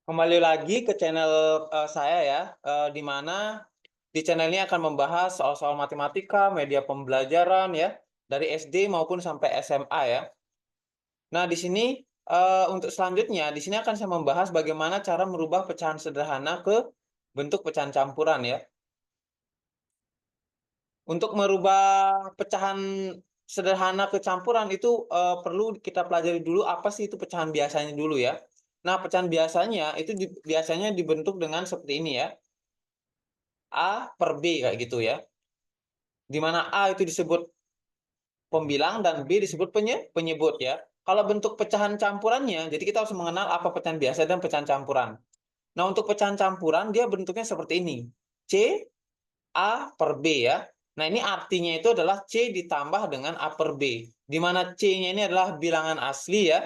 Kembali lagi ke channel, saya ya, di mana di channel ini akan membahas soal-soal matematika, media pembelajaran ya, dari SD maupun sampai SMA ya. Nah di sini, untuk selanjutnya, di sini akan saya membahas bagaimana cara merubah pecahan sederhana ke bentuk pecahan campuran ya. Untuk merubah pecahan sederhana ke campuran itu, perlu kita pelajari dulu apa sih itu pecahan biasanya dulu ya. Nah pecahan biasanya itu biasanya dibentuk dengan seperti ini ya. A per B kayak gitu ya. Di mana A itu disebut pembilang dan B disebut penyebut ya. Kalau bentuk pecahan campurannya, jadi kita harus mengenal apa pecahan biasa dan pecahan campuran. Nah, untuk pecahan campuran dia bentuknya seperti ini. C A per B ya. Nah, ini artinya itu adalah C ditambah dengan A per B. Di mana C-nya ini adalah bilangan asli ya.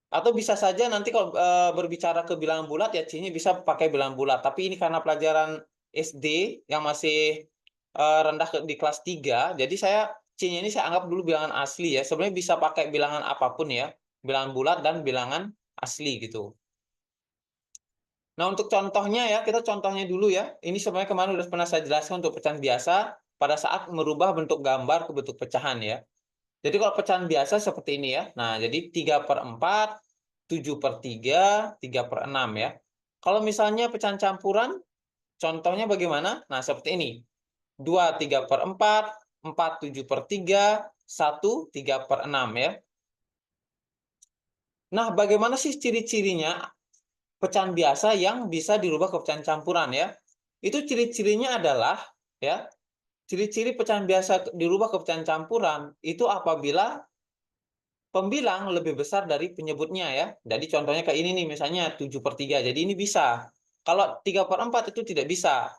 Atau bisa saja nanti kalau, berbicara ke bilangan bulat ya C-nya bisa pakai bilangan bulat. Tapi ini karena pelajaran SD yang masih, rendah di kelas 3, jadi C-nya ini saya anggap dulu bilangan asli ya. Sebenarnya bisa pakai bilangan apapun ya, bilangan bulat dan bilangan asli gitu. Nah, untuk contohnya ya, kita contohnya dulu ya. Ini sebenarnya kemarin udah pernah saya jelaskan untuk pecahan biasa pada saat merubah bentuk gambar ke bentuk pecahan ya. Jadi kalau pecahan biasa seperti ini ya. Nah, jadi 3/4, 7/3, 3/6 ya. Kalau misalnya pecahan campuran, contohnya bagaimana? Nah, seperti ini. 2/3/4, 4/7/3, 1/3/6 ya. Nah, bagaimana sih ciri-cirinya pecahan biasa yang bisa dirubah ke pecahan campuran ya? Itu ciri-cirinya adalah ya, ciri-ciri pecahan biasa dirubah ke pecahan campuran itu apabila pembilang lebih besar dari penyebutnya ya. Jadi contohnya kayak ini nih, misalnya 7/3, jadi ini bisa. Kalau 3/4 itu tidak bisa.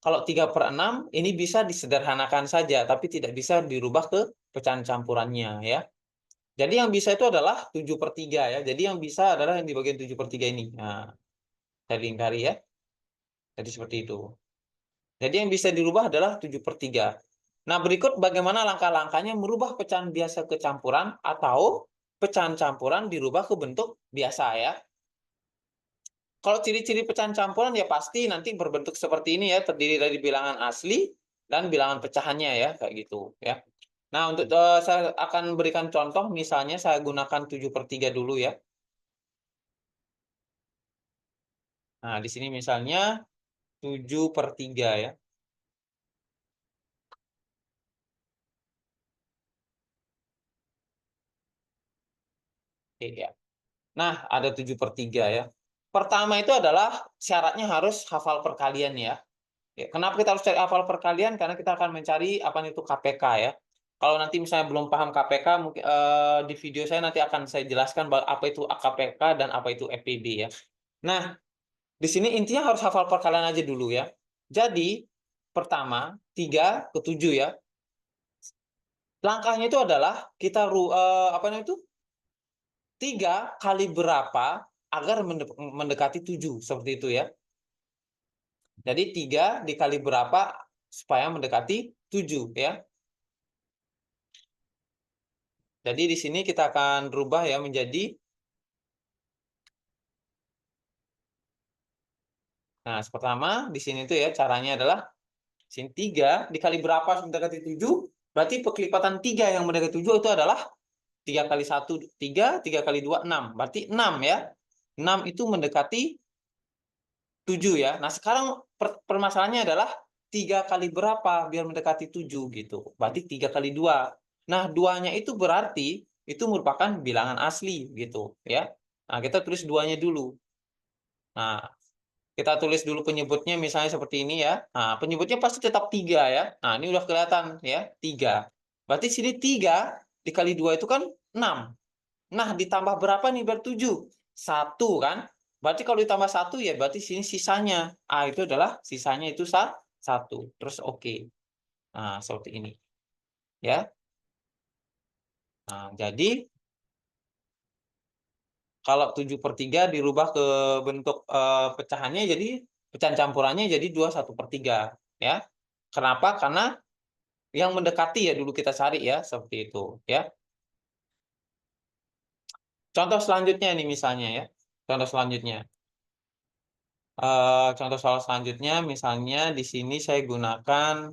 Kalau 3/6 ini bisa disederhanakan saja, tapi tidak bisa dirubah ke pecahan campurannya ya. Jadi yang bisa itu adalah 7/3 ya. Jadi yang bisa adalah yang di bagian 7/3 ini. Nah, saya lingkari ya. Jadi seperti itu. Jadi yang bisa dirubah adalah 7/3. Nah, berikut bagaimana langkah-langkahnya merubah pecahan biasa ke campuran atau pecahan campuran dirubah ke bentuk biasa ya. Kalau ciri-ciri pecahan campuran ya pasti nanti berbentuk seperti ini ya, terdiri dari bilangan asli dan bilangan pecahannya ya, kayak gitu ya. Nah, untuk, saya akan berikan contoh, misalnya saya gunakan 7/3 dulu ya. Nah, di sini misalnya 7/3 ya. Iya. Nah, ada 7/3 ya. Pertama itu adalah syaratnya harus hafal perkalian ya. Ya, kenapa kita harus cari hafal perkalian? Karena kita akan mencari apa itu KPK ya. Kalau nanti misalnya belum paham KPK, mungkin di video saya nanti akan saya jelaskan apa itu KPK dan apa itu FPB ya. Nah, di sini intinya harus hafal perkalian aja dulu ya. Jadi, pertama, 3 ke 7 ya. Langkahnya itu adalah kita apa namanya itu, 3 kali berapa agar mendekati 7 seperti itu ya. Jadi 3 dikali berapa supaya mendekati 7 ya. Jadi di sini kita akan rubah ya menjadi, nah pertama di sini tuh ya caranya adalah sini 3 dikali berapa mendekati 7, berarti perkelipatan 3 yang mendekati 7 itu adalah 3 kali 1 3, 3 kali 2 6, berarti 6 ya. 6 itu mendekati 7 ya. Nah sekarang permasalahannya adalah 3 kali berapa biar mendekati 7 gitu, berarti 3 kali 2. Nah 2-nya itu berarti itu merupakan bilangan asli gitu ya. Nah kita tulis 2-nya dulu. Nah, kita tulis dulu penyebutnya misalnya seperti ini ya. Nah, penyebutnya pasti tetap 3 ya. Nah, ini udah kelihatan ya, 3. Berarti sini 3 dikali 2 itu kan 6. Nah, ditambah berapa nih biar 7? 1 kan. Berarti kalau ditambah 1 ya berarti sini sisanya. A itu adalah sisanya itu 1. Terus oke. Nah, seperti ini ya. Nah, jadi kalau 7/3 dirubah ke bentuk, pecahannya jadi pecahan campurannya jadi 2/1/3 ya. Kenapa? Karena yang mendekati ya dulu kita cari ya, seperti itu ya. Contoh selanjutnya nih misalnya ya. contoh selanjutnya. Contoh soal selanjutnya, misalnya di sini saya gunakan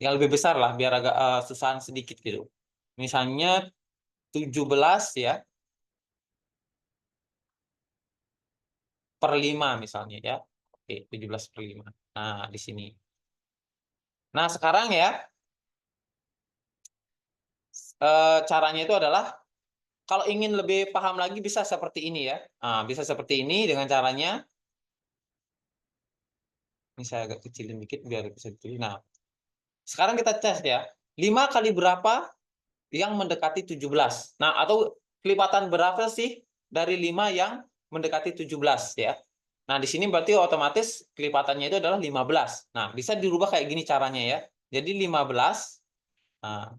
yang lebih besar lah, biar agak susahan sedikit gitu. Misalnya 17 ya, per 5 misalnya ya. Oke, 17 per 5. Nah, di sini. Nah, sekarang ya, caranya itu adalah, kalau ingin lebih paham lagi bisa seperti ini ya. Nah, bisa seperti ini dengan caranya, ini saya agak kecilin dikit biar bisa ditulis. Nah, sekarang kita tes ya. 5 kali berapa yang mendekati 17? Nah, atau kelipatan berapa sih dari 5 yang mendekati 17 ya? Nah, di sini berarti otomatis kelipatannya itu adalah 15. Nah, bisa dirubah kayak gini caranya ya. Jadi 15, nah,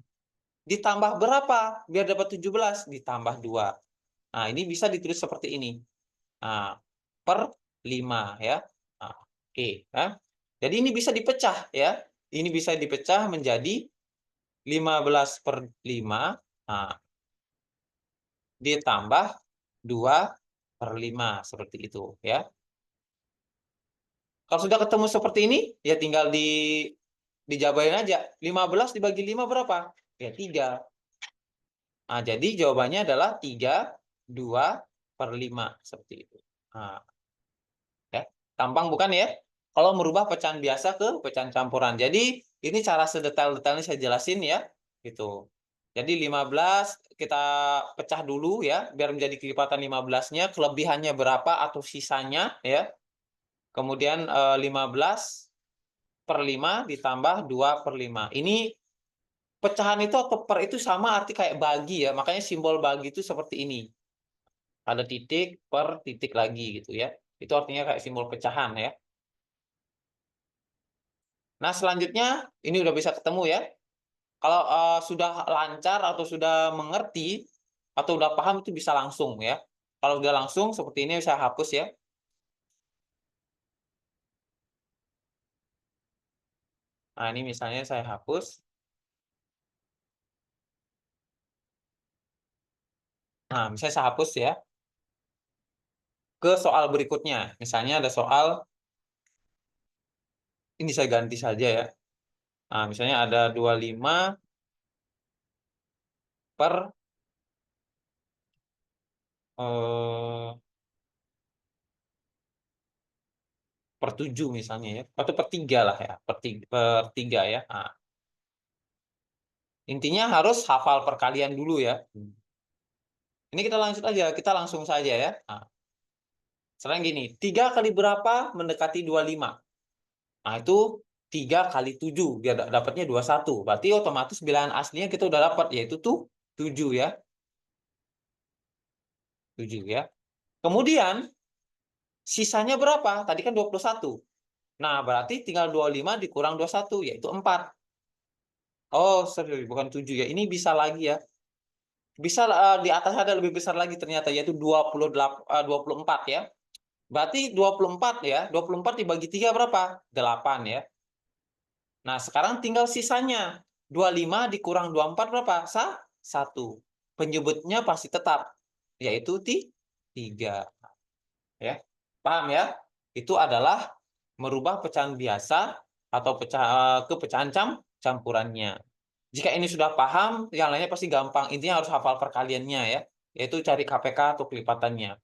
ditambah berapa biar dapat 17? Ditambah 2. Nah, ini bisa ditulis seperti ini. Nah, per 5 ya. Nah, oke ya. Jadi ini bisa dipecah ya. Ini bisa dipecah menjadi 15 per 5, nah, ditambah 2 per 5, seperti itu ya. Kalau sudah ketemu seperti ini, ya tinggal dijabarin aja. 15 dibagi 5 berapa? Ya 3. Nah, jadi jawabannya adalah 3, 2 per 5, seperti itu. Nah, ya. Gampang bukan ya? Kalau merubah pecahan biasa ke pecahan campuran. Jadi, ini cara sedetail-detailnya saya jelasin ya, gitu. Jadi 15 kita pecah dulu ya, biar menjadi kelipatan 15-nya, kelebihannya berapa atau sisanya ya. Kemudian 15 per 5 ditambah 2 per 5. Ini pecahan itu atau per itu sama arti kayak bagi ya, makanya simbol bagi itu seperti ini. Ada titik per titik lagi gitu ya. Itu artinya kayak simbol pecahan ya. Nah, selanjutnya ini udah bisa ketemu ya. Kalau sudah lancar atau sudah mengerti atau udah paham itu bisa langsung ya. Kalau udah langsung seperti ini saya hapus ya. Nah, ini misalnya saya hapus. Nah, misalnya saya hapus ya. Ke soal berikutnya. Misalnya ada soal, ini saya ganti saja ya. Nah, misalnya ada 25 per eh, per 7 misalnya ya. Atau per 3 lah ya. Per 3 ya. Nah, intinya harus hafal perkalian dulu ya. Ini kita lanjut aja. Kita langsung saja ya. Nah, sekarang gini. 3 kali berapa mendekati 25? Nah, itu 3 kali 7. Biar dapatnya 21. Berarti otomatis bilangan aslinya kita udah dapat. Yaitu tuh 7 ya. 7 ya. Kemudian sisanya berapa? Tadi kan 21. Nah, berarti tinggal 25 dikurang 21, yaitu 4. Oh, sorry, bukan 7 ya. Ini bisa lagi ya. Bisa di atas ada lebih besar lagi ternyata, yaitu 24 ya. Berarti 24 ya. 24 dibagi 3 berapa? 8 ya. Nah, sekarang tinggal sisanya. 25 dikurang 24 berapa? 1. Penyebutnya pasti tetap, yaitu 3. Ya. Paham ya? Itu adalah merubah pecahan biasa atau ke pecahan campurannya. Jika ini sudah paham, yang lainnya pasti gampang. Intinya harus hafal perkaliannya ya, yaitu cari KPK atau kelipatannya.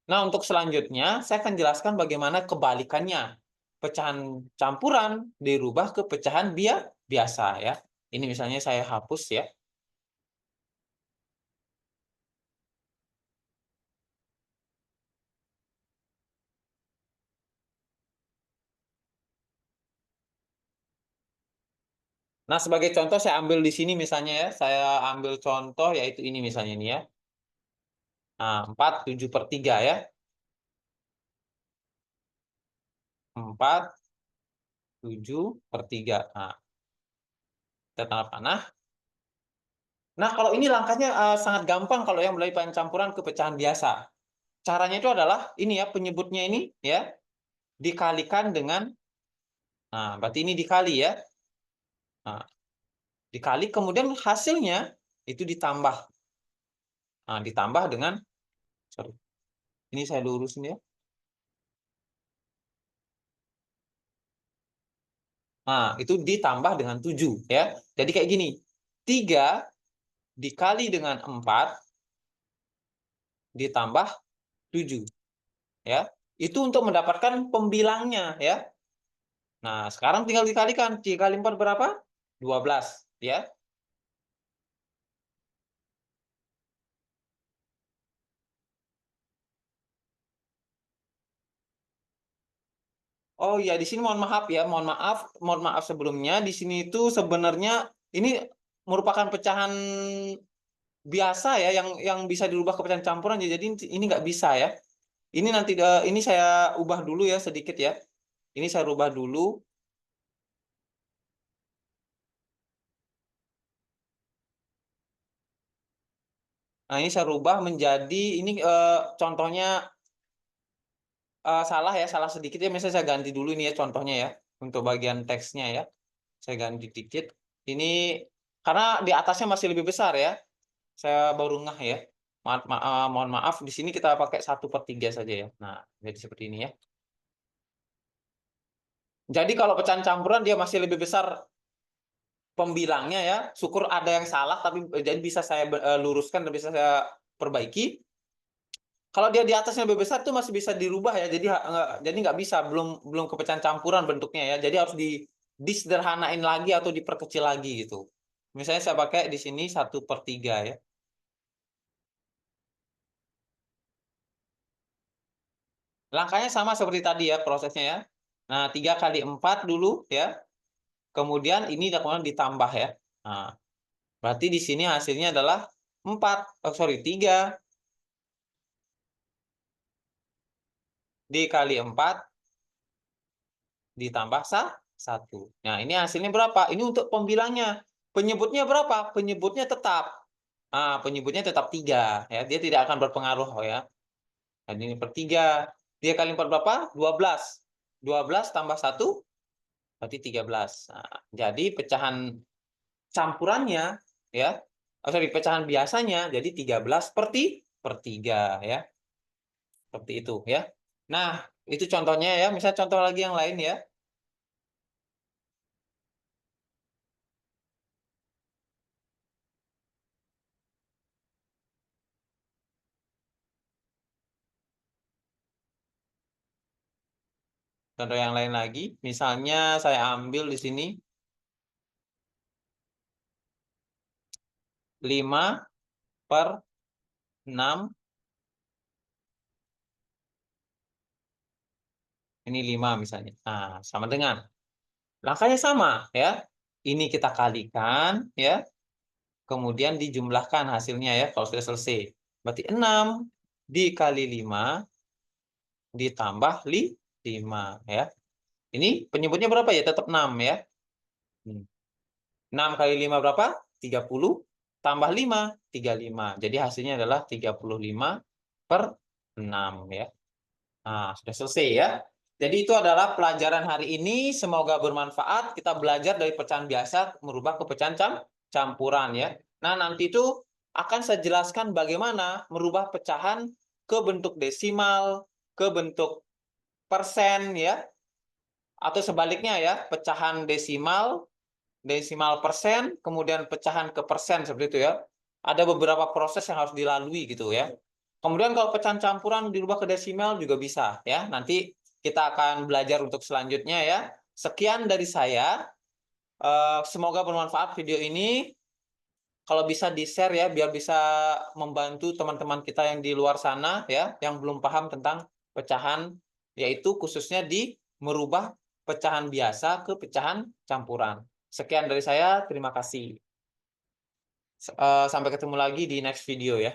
Nah, untuk selanjutnya saya akan jelaskan bagaimana kebalikannya. Pecahan campuran dirubah ke pecahan biasa ya. Ini misalnya saya hapus ya. Nah, sebagai contoh saya ambil di sini misalnya ya, saya ambil contoh yaitu ini misalnya nih ya. Nah, 4, 7 per 3 ya. 4, 7 per 3. Nah, kita tanda panah. Nah, kalau ini langkahnya sangat gampang kalau yang mulai campuran ke pecahan biasa. Caranya itu adalah ini ya, penyebutnya ini ya, dikalikan dengan, nah, berarti ini dikali ya. Nah, dikali, kemudian hasilnya itu ditambah. Nah, ditambah dengan Sorry. Ini saya lurusin ya. Nah, itu ditambah dengan 7 ya. Jadi kayak gini. 3 dikali dengan 4 ditambah 7 ya. Itu untuk mendapatkan pembilangnya ya. Nah, sekarang tinggal dikalikan. 3 kali 4 berapa? 12 ya. Oh ya, di sini mohon maaf ya, mohon maaf sebelumnya. Di sini itu sebenarnya ini merupakan pecahan biasa ya, yang bisa dirubah ke pecahan campuran. Jadi ini nggak bisa ya. Ini nanti ini saya ubah dulu ya sedikit ya. Ini saya rubah dulu. Nah, ini saya rubah menjadi ini contohnya salah ya, salah sedikit ya. Misalnya saya ganti dulu ini ya contohnya ya untuk bagian teksnya ya. Saya ganti dikit. Ini karena di atasnya masih lebih besar ya. Saya baru ngeh ya. Mohon maaf, di sini kita pakai 1/3 saja ya. Nah, jadi seperti ini ya. Jadi kalau pecahan campuran dia masih lebih besar pembilangnya ya. Syukur ada yang salah, tapi jadi bisa saya luruskan dan bisa saya perbaiki. Kalau dia di atasnya lebih besar itu masih bisa dirubah ya. Jadi nggak bisa, belum belum ke pecahan campuran bentuknya ya. Jadi harus disederhanain lagi atau diperkecil lagi gitu. Misalnya saya pakai di sini 1/3 ya. Langkahnya sama seperti tadi ya prosesnya ya. Nah, 3 kali 4 dulu ya. Kemudian ini kemudian ditambah ya. Nah, berarti di sini hasilnya adalah 4. Oh, sorry, 3 dikali 4 ditambah 1. Nah, ini hasilnya berapa? Ini untuk pembilangnya. Penyebutnya berapa? Penyebutnya tetap. Nah, penyebutnya tetap 3 ya. Dia tidak akan berpengaruh ya. Dan ini per 3. 3 kali 4 berapa? 12. 12 tambah 1 berarti 13. Nah, jadi pecahan campurannya ya. Oh, sorry, pecahan biasanya jadi 13 per 3 ya. Seperti itu ya. Nah, itu contohnya ya. Misal contoh lagi yang lain ya. Contoh yang lain lagi. Misalnya saya ambil di sini 5/6. Ini 5 misalnya. Nah, sama dengan. Langkahnya sama ya. Ini kita kalikan ya. Kemudian dijumlahkan hasilnya ya kalau sudah selesai. Berarti 6 dikali 5 ditambah 5 ya. Ini penyebutnya berapa ya? Tetap 6 ya. 6 kali 5 berapa? 30 tambah 5, 35. Jadi hasilnya adalah 35/6 ya. Nah, sudah selesai ya. Jadi itu adalah pelajaran hari ini. Semoga bermanfaat. Kita belajar dari pecahan biasa merubah ke pecahan campuran ya. Nah, nanti itu akan saya jelaskan bagaimana merubah pecahan ke bentuk desimal, ke bentuk persen ya, atau sebaliknya ya, pecahan desimal persen, kemudian pecahan ke persen seperti itu ya. Ada beberapa proses yang harus dilalui gitu ya. Kemudian kalau pecahan campuran dirubah ke desimal juga bisa ya. Nanti kita akan belajar untuk selanjutnya ya. Sekian dari saya. Semoga bermanfaat video ini. Kalau bisa di-share ya, biar bisa membantu teman-teman kita yang di luar sana ya, yang belum paham tentang pecahan, yaitu khususnya di merubah pecahan biasa ke pecahan campuran. Sekian dari saya, terima kasih. Sampai ketemu lagi di next video ya.